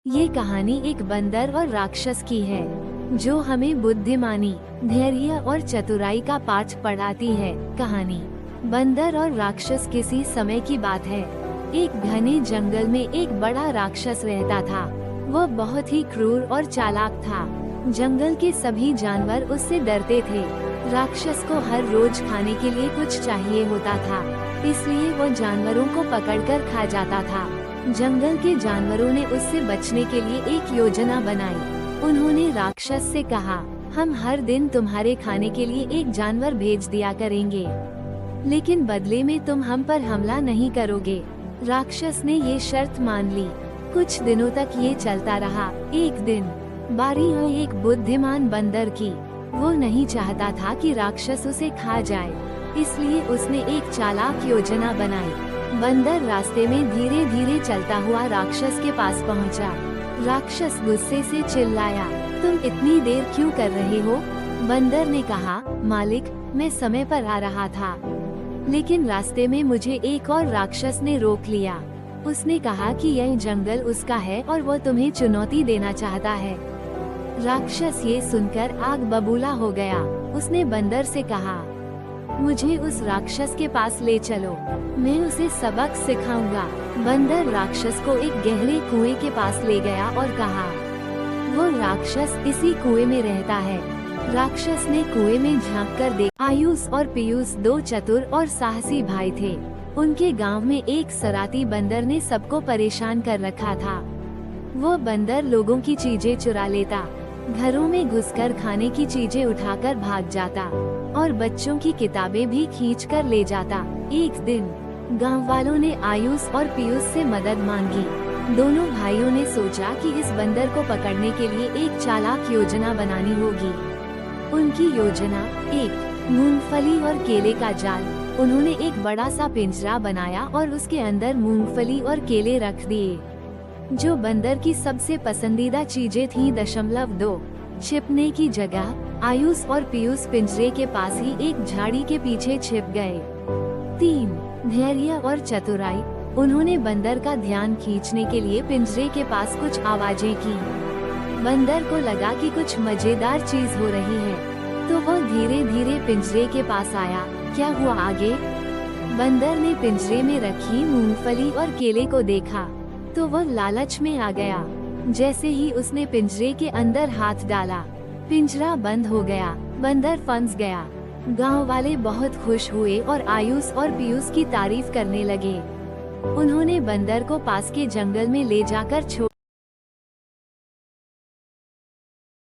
ये कहानी एक बंदर और राक्षस की है जो हमें बुद्धिमानी, धैर्य और चतुराई का पाठ पढ़ाती है। कहानी बंदर और राक्षस। किसी समय की बात है, एक घने जंगल में एक बड़ा राक्षस रहता था। वह बहुत ही क्रूर और चालाक था। जंगल के सभी जानवर उससे डरते थे। राक्षस को हर रोज खाने के लिए कुछ चाहिए होता था, इसलिए वो जानवरों को पकड़कर खा जाता था। जंगल के जानवरों ने उससे बचने के लिए एक योजना बनाई। उन्होंने राक्षस से कहा, हम हर दिन तुम्हारे खाने के लिए एक जानवर भेज दिया करेंगे, लेकिन बदले में तुम हम पर हमला नहीं करोगे। राक्षस ने ये शर्त मान ली। कुछ दिनों तक ये चलता रहा। एक दिन बारी हुई एक बुद्धिमान बंदर की। वो नहीं चाहता था कि राक्षस उसे खा जाए, इसलिए उसने एक चालाक योजना बनाई। बंदर रास्ते में धीरे धीरे चलता हुआ राक्षस के पास पहुंचा। राक्षस गुस्से से चिल्लाया, तुम इतनी देर क्यों कर रहे हो? बंदर ने कहा, मालिक, मैं समय पर आ रहा था, लेकिन रास्ते में मुझे एक और राक्षस ने रोक लिया। उसने कहा कि यह जंगल उसका है और वो तुम्हें चुनौती देना चाहता है। राक्षस ये सुनकर आग बबूला हो गया। उसने बंदर से कहा, मुझे उस राक्षस के पास ले चलो, मैं उसे सबक सिखाऊंगा। बंदर राक्षस को एक गहरे कुएं के पास ले गया और कहा, वो राक्षस इसी कुएं में रहता है। राक्षस ने कुएं में झांक कर देखा। आयुष और पीयूष दो चतुर और साहसी भाई थे। उनके गांव में एक शरारती बंदर ने सबको परेशान कर रखा था। वो बंदर लोगों की चीजें चुरा लेता, घरों में घुसकर खाने की चीजें उठाकर भाग जाता और बच्चों की किताबें भी खींचकर ले जाता। एक दिन गांव वालों ने आयुष और पीयूष से मदद मांगी। दोनों भाइयों ने सोचा कि इस बंदर को पकड़ने के लिए एक चालाक योजना बनानी होगी। उनकी योजना, एक मूंगफली और केले का जाल। उन्होंने एक बड़ा सा पिंजरा बनाया और उसके अंदर मूंगफली और केले रख दिए, जो बंदर की सबसे पसंदीदा चीजें थीं। 2 छिपने की जगह आयुष और पीयूष पिंजरे के पास ही एक झाड़ी के पीछे छिप गए। 3 धैर्य और चतुराई। उन्होंने बंदर का ध्यान खींचने के लिए पिंजरे के पास कुछ आवाजें की। बंदर को लगा कि कुछ मजेदार चीज हो रही है, तो वो धीरे धीरे पिंजरे के पास आया। क्या हुआ आगे? बंदर ने पिंजरे में रखी मूंगफली और केले को देखा तो वह लालच में आ गया। जैसे ही उसने पिंजरे के अंदर हाथ डाला, पिंजरा बंद हो गया। बंदर फंस गया। गांव वाले बहुत खुश हुए और आयुष और पीयूष की तारीफ करने लगे। उन्होंने बंदर को पास के जंगल में ले जाकर छोड़